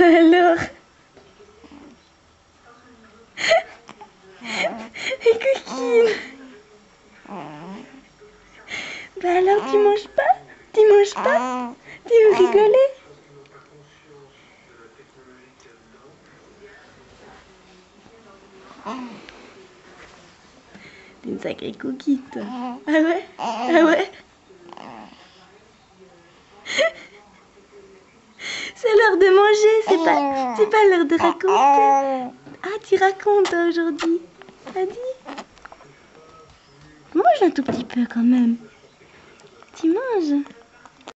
Alors? Et coquine. Bah alors tu manges pas? Tu manges pas? Tu veux rigoler? T'es une sacrée coquine toi. Ah ouais? Ah ouais? C'est l'heure de manger, c'est pas l'heure de raconter. Ah, tu racontes aujourd'hui. Vas-y. Mange un tout petit peu quand même. Tu manges.